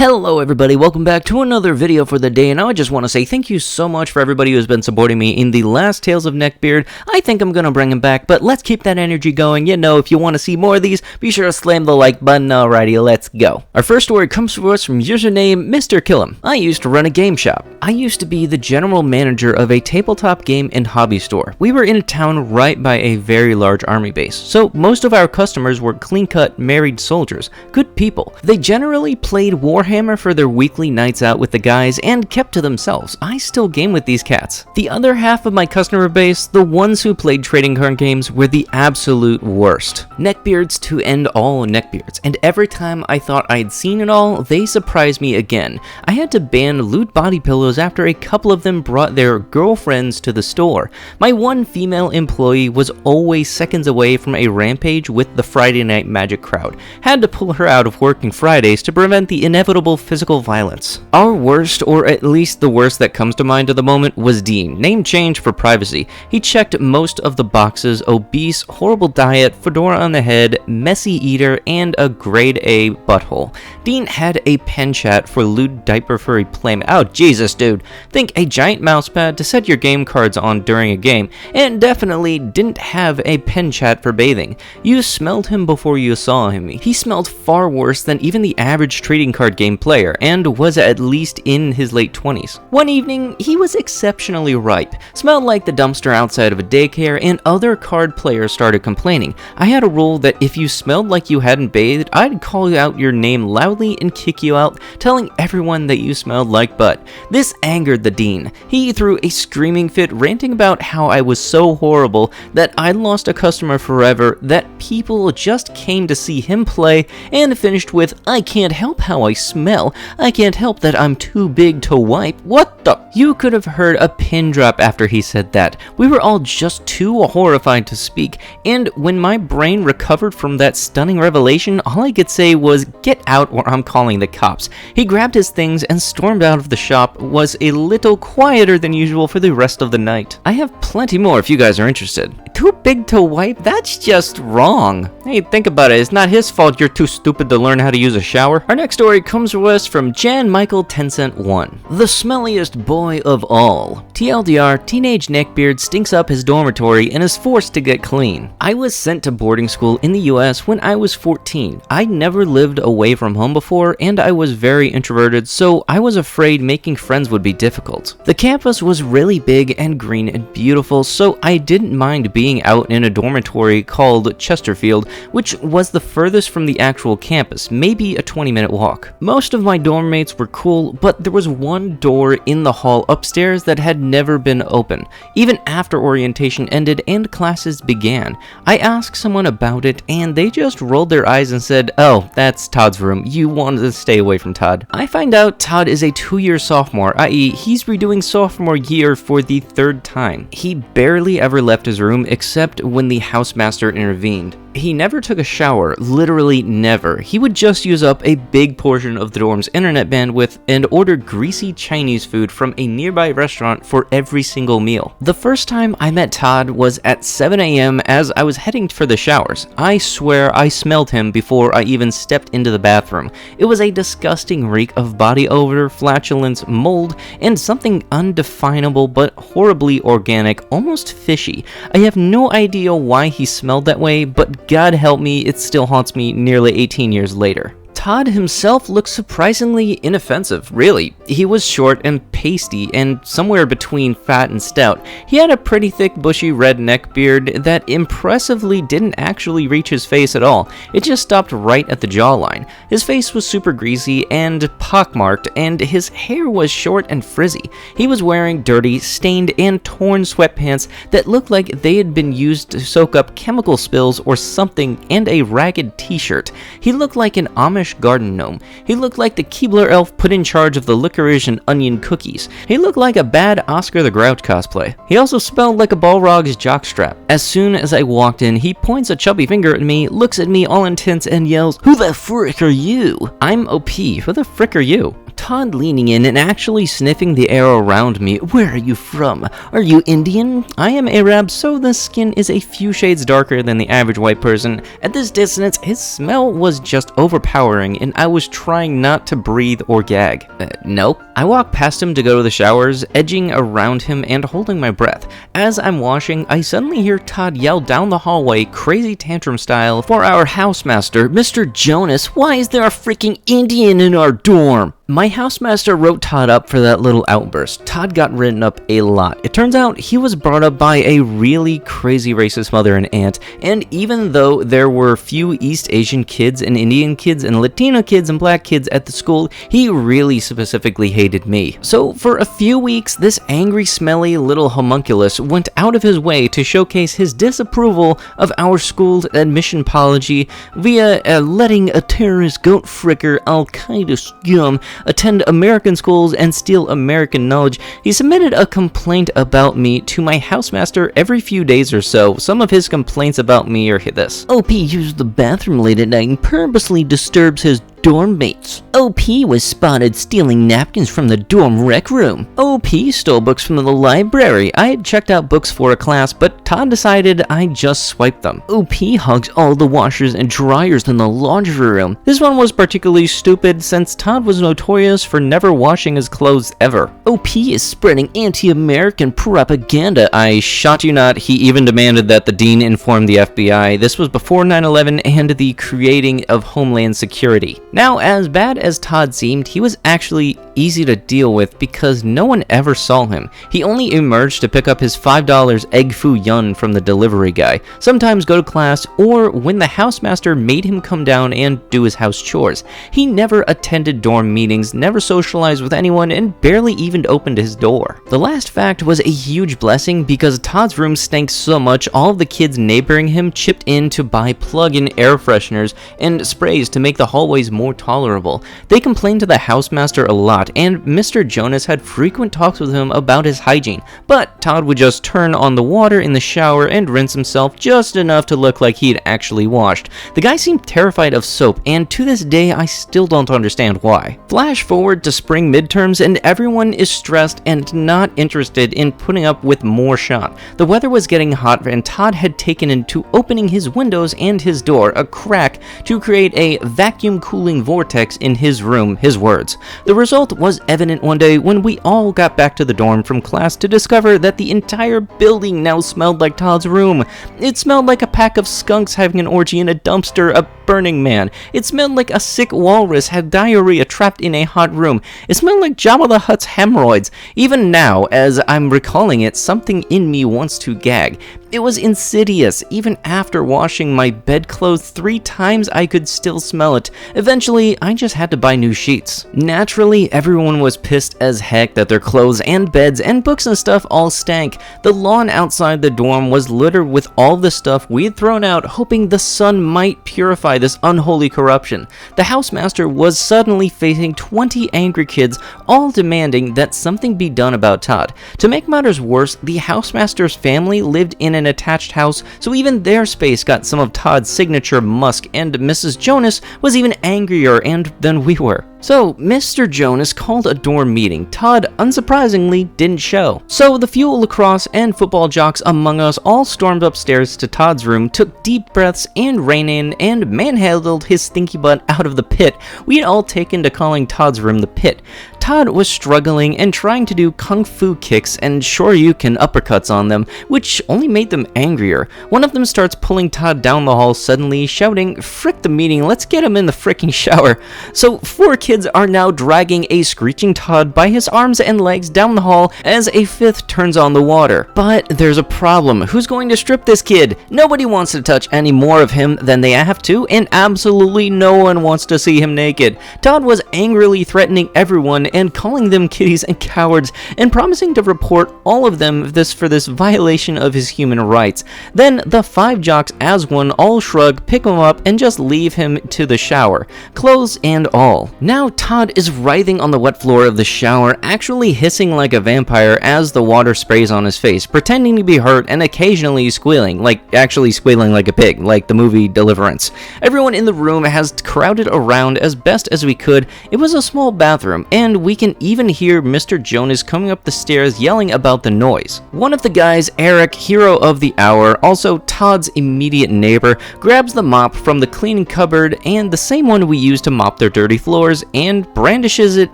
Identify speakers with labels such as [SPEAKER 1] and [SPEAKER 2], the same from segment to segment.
[SPEAKER 1] Hello everybody, welcome back to another video for the day, and I just want to say thank you so much for everybody who has been supporting me in the last Tales of Neckbeard. I think I'm gonna bring him back, but let's keep that energy going. You know, if you want to see more of these, be sure to slam the like button. Alrighty, let's go. Our first story comes to us from username Mr. Killem. I used to run a game shop. I used to be the general manager of a tabletop game and hobby store. We were in a town right by a very large army base, so most of our customers were clean-cut, married soldiers, good people. They generally played Warhammer for their weekly nights out with the guys and kept to themselves. I still game with these cats. The other half of my customer base, the ones who played trading card games, were the absolute worst. Neckbeards to end all neckbeards, and every time I thought I'd seen it all, they surprised me again. I had to ban loot body pillows after a couple of them brought their girlfriends to the store. My one female employee was always seconds away from a rampage with the Friday Night Magic crowd. Had to pull her out of working Fridays to prevent the inevitable physical violence. Our worst, or at least the worst that comes to mind at the moment, was Dean. Name change for privacy. He checked most of the boxes: obese, horrible diet, fedora on the head, messy eater, and a grade A butthole. Dean had a pen chat for lewd diaper furry playmat. Oh Jesus dude. Think a giant mousepad to set your game cards on during a game, and definitely didn't have a pen chat for bathing. You smelled him before you saw him. He smelled far worse than even the average trading card game player, and was at least in his late 20s. One evening, he was exceptionally ripe, smelled like the dumpster outside of a daycare, and other card players started complaining. I had a rule that if you smelled like you hadn't bathed, I'd call out your name loudly and kick you out, telling everyone that you smelled like butt. This angered the dean. He threw a screaming fit, ranting about how I was so horrible that I'd lost a customer forever, that people just came to see him play, and finished with, "I can't help how I smell. I can't help that I'm too big to wipe." What the? You could have heard a pin drop after he said that. We were all just too horrified to speak, and when my brain recovered from that stunning revelation, all I could say was, "Get out or I'm calling the cops." He grabbed his things and stormed out of the shop, was a little quieter than usual for the rest of the night. I have plenty more if you guys are interested. Too big to wipe? That's just wrong. Hey, think about it. It's not his fault you're too stupid to learn how to use a shower. Our next story comes to us from Jan Michael 10cent1. The smelliest boy of all. TLDR, teenage neckbeard stinks up his dormitory and is forced to get clean. I was sent to boarding school in the US when I was 14. I never lived away from home before, and I was very introverted, so I was afraid making friends would be difficult. The campus was really big and green and beautiful, so I didn't mind being out in a dormitory called Chesterfield, which was the furthest from the actual campus, maybe a 20-minute walk. Most of my dorm mates were cool, but there was one door in the hall upstairs that had never been open, even after orientation ended and classes began. I asked someone about it, and they just rolled their eyes and said, "Oh, that's Todd's room. You wanted to stay away from Todd." I find out Todd is a 2-year sophomore, i.e. he's redoing sophomore year for the 3rd time. He barely ever left his room except when the housemaster intervened. He never took a shower, literally never. He would just use up a big portion of the dorm's internet bandwidth and order greasy Chinese food from a nearby restaurant for every single meal. The first time I met Todd was at 7 a.m. as I was heading for the showers. I swear I smelled him before I even stepped into the bathroom. It was a disgusting reek of body odor, flatulence, mold, and something undefinable but horribly organic, almost fishy. I have no idea why he smelled that way, but God help me, it still haunts me nearly 18 years later. Todd himself looked surprisingly inoffensive, really. He was short and pasty, and somewhere between fat and stout. He had a pretty thick, bushy red neck beard that impressively didn't actually reach his face at all. It just stopped right at the jawline. His face was super greasy and pockmarked, and his hair was short and frizzy. He was wearing dirty, stained, and torn sweatpants that looked like they had been used to soak up chemical spills or something, and a ragged t-shirt. He looked like an Amish garden gnome. He looked like the Keebler elf put in charge of the licorice and onion cookies. He looked like a bad Oscar the Grouch cosplay. He also smelled like a Balrog's jockstrap. As soon as I walked in, he points a chubby finger at me, looks at me all intense, and yells, "Who the frick are you?" I'm OP. Who the frick are you? Todd leaning in and actually sniffing the air around me. Where are you from? Are you Indian? I am Arab, so the skin is a few shades darker than the average white person. At this distance, his smell was just overpowering, and I was trying not to breathe or gag. Nope. I walked past him to go to the showers, edging around him and holding my breath. As I'm washing, I suddenly hear Todd yell down the hallway, crazy tantrum style, for our housemaster, Mr. Jonas, why is there a freaking Indian in our dorm? My housemaster wrote Todd up for that little outburst. Todd got written up a lot. It turns out he was brought up by a really crazy racist mother and aunt, and even though there were few East Asian kids and Indian kids and Latino kids and black kids at the school, he really specifically hated me. So for a few weeks, this angry, smelly little homunculus went out of his way to showcase his disapproval of our school's admission policy via letting a terrorist goat fricker Al-Qaeda scum attend American schools and steal American knowledge. He submitted a complaint about me to my housemaster every few days or so. Some of his complaints about me are this. OP used the bathroom late at night and purposely disturbs his dorm mates. OP was spotted stealing napkins from the dorm rec room. OP stole books from the library. I had checked out books for a class, but Todd decided I just swiped them. OP hugs all the washers and dryers in the laundry room. This one was particularly stupid since Todd was notorious for never washing his clothes ever. OP is spreading anti-American propaganda. I shot you not. He even demanded that the dean inform the FBI. This was before 9/11 and the creating of Homeland Security. Now, as bad as Todd seemed, he was actually easy to deal with because no one ever saw him. He only emerged to pick up his $5 egg foo yun from the delivery guy, sometimes go to class, or when the housemaster made him come down and do his house chores. He never attended dorm meetings, never socialized with anyone, and barely even opened his door. The last fact was a huge blessing because Todd's room stank so much, all of the kids neighboring him chipped in to buy plug-in air fresheners and sprays to make the hallways more tolerable. They complained to the housemaster a lot, and Mr. Jonas had frequent talks with him about his hygiene, but Todd would just turn on the water in the shower and rinse himself just enough to look like he'd actually washed. The guy seemed terrified of soap, and to this day I still don't understand why. Flash forward to spring midterms, and everyone is stressed and not interested in putting up with more shot. The weather was getting hot, and Todd had taken to opening his windows and his door a crack to create a vacuum cooling vortex in his room, his words. The result was evident one day when we all got back to the dorm from class to discover that the entire building now smelled like Todd's room. It smelled like a pack of skunks having an orgy in a dumpster, a Burning Man. It smelled like a sick walrus had diarrhea trapped in a hot room. It smelled like Jabba the Hutt's hemorrhoids. Even now, as I'm recalling it, something in me wants to gag. It was insidious. Even after washing my bedclothes 3 times, I could still smell it. Eventually, I just had to buy new sheets. Naturally, everyone was pissed as heck that their clothes and beds and books and stuff all stank. The lawn outside the dorm was littered with all the stuff we had thrown out, hoping the sun might purify this unholy corruption. The housemaster was suddenly facing 20 angry kids, all demanding that something be done about Todd. To make matters worse, the housemaster's family lived in an attached house, so even their space got some of Todd's signature musk, and Mrs. Jonas was even angrier than we were. So, Mr. Jonas called a dorm meeting. Todd, unsurprisingly, didn't show. So, the few lacrosse and football jocks among us all stormed upstairs to Todd's room, took deep breaths and ran in, and manhandled his stinky butt out of the pit. We had all taken to calling Todd's room the pit. Todd was struggling and trying to do kung fu kicks and shoryuken uppercuts on them, which only made them angrier. One of them starts pulling Todd down the hall suddenly, shouting, "Frick the meeting, let's get him in the fricking shower." So 4 kids are now dragging a screeching Todd by his arms and legs down the hall as a 5th turns on the water. But there's a problem. Who's going to strip this kid? Nobody wants to touch any more of him than they have to, and absolutely no one wants to see him naked. Todd was angrily threatening everyone and calling them kitties and cowards, and promising to report all of them for this violation of his human rights. Then the 5 jocks as one all shrug, pick him up, and just leave him to the shower, clothes and all. Now now Todd is writhing on the wet floor of the shower, actually hissing like a vampire as the water sprays on his face, pretending to be hurt and occasionally squealing, actually squealing like a pig, like the movie Deliverance. Everyone in the room has crowded around as best as we could. It was a small bathroom, and we can even hear Mr. Jonas coming up the stairs yelling about the noise. One of the guys, Eric, hero of the hour, also Todd's immediate neighbor, grabs the mop from the cleaning cupboard, and the same one we use to mop their dirty floors, and brandishes it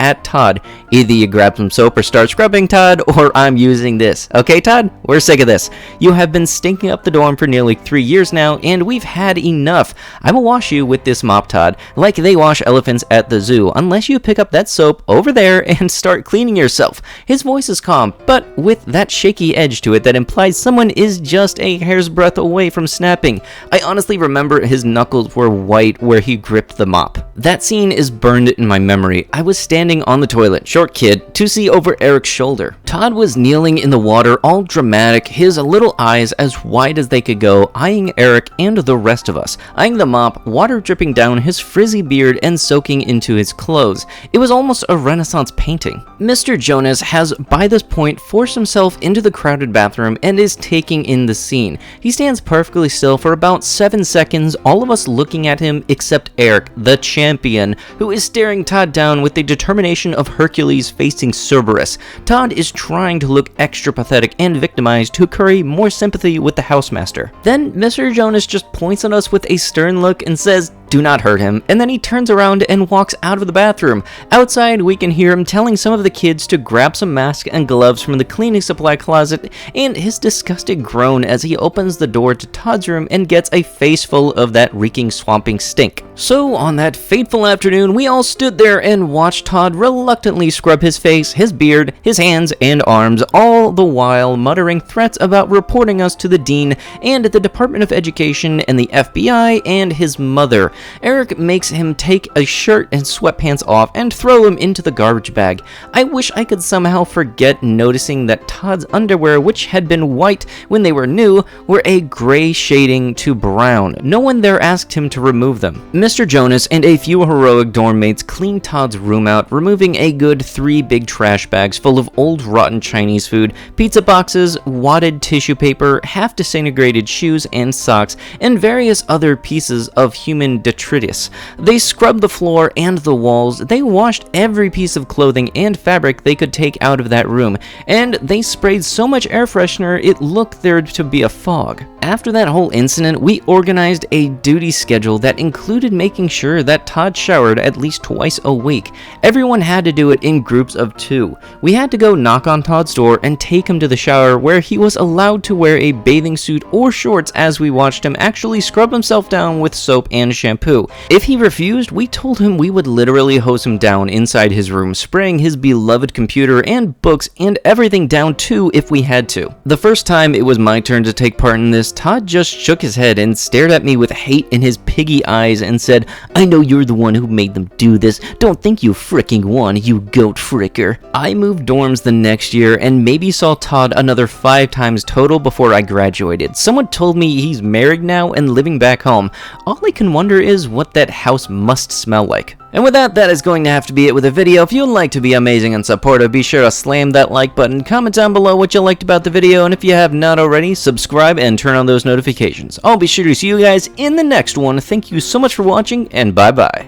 [SPEAKER 1] at Todd. Either you grab some soap or start scrubbing, Todd, or I'm using this. Okay, Todd? We're sick of this. You have been stinking up the dorm for nearly 3 years now, and we've had enough. I will wash you with this mop, Todd, like they wash elephants at the zoo, unless you pick up that soap over there and start cleaning yourself. His voice is calm, but with that shaky edge to it that implies someone is just a hair's breadth away from snapping. I honestly remember his knuckles were white where he gripped the mop. That scene is burned in my memory. I was standing on the toilet, short kid, to see over Eric's shoulder. Todd was kneeling in the water, all dramatic, his little eyes as wide as they could go, eyeing Eric and the rest of us, eyeing the mop, water dripping down his frizzy beard and soaking into his clothes. It was almost a Renaissance painting. Mr. Jonas has, by this point, forced himself into the crowded bathroom and is taking in the scene. He stands perfectly still for about 7 seconds, all of us looking at him except Eric, the champion, who is staring Todd down with the determination of Hercules facing Cerberus. Todd is trying to look extra pathetic and victimized to curry more sympathy with the housemaster. Then Mr. Jonas just points at us with a stern look and says, "Do not hurt him," and then he turns around and walks out of the bathroom. Outside, we can hear him telling some of the kids to grab some masks and gloves from the cleaning supply closet, and his disgusted groan as he opens the door to Todd's room and gets a face full of that reeking, swamping stink. So, on that fateful afternoon, we all stood there and watched Todd reluctantly scrub his face, his beard, his hands, and arms, all the while muttering threats about reporting us to the dean and the Department of Education and the FBI and his mother. Eric makes him take a shirt and sweatpants off and throw him into the garbage bag. I wish I could somehow forget noticing that Todd's underwear, which had been white when they were new, were a gray shading to brown. No one there asked him to remove them. Mr. Jonas and a few heroic dorm mates cleaned Todd's room out, removing a good 3 big trash bags full of old rotten Chinese food, pizza boxes, wadded tissue paper, half disintegrated shoes and socks, and various other pieces of human detritus. They scrubbed the floor and the walls, they washed every piece of clothing and fabric they could take out of that room, and they sprayed so much air freshener it looked there to be a fog. After that whole incident, we organized a duty schedule that included making sure that Todd showered at least twice a week. Everyone had to do it in groups of 2. We had to go knock on Todd's door and take him to the shower where he was allowed to wear a bathing suit or shorts as we watched him actually scrub himself down with soap and shampoo. If he refused, we told him we would literally hose him down inside his room, spraying his beloved computer and books and everything down too if we had to. The first time it was my turn to take part in this, Todd just shook his head and stared at me with hate in his piggy eyes and said, "I know you're the one who made them do this. Don't think you fricking won, you goat fricker." I moved dorms the next year and maybe saw Todd another 5 times total before I graduated. Someone told me he's married now and living back home. All I can wonder is what that house must smell like. And with that, that is going to have to be it with the video. If you'd like to be amazing and supportive, be sure to slam that like button, comment down below what you liked about the video, and if you have not already, subscribe and turn on those notifications. I'll be sure to see you guys in the next one. Thank you so much for watching, and bye-bye.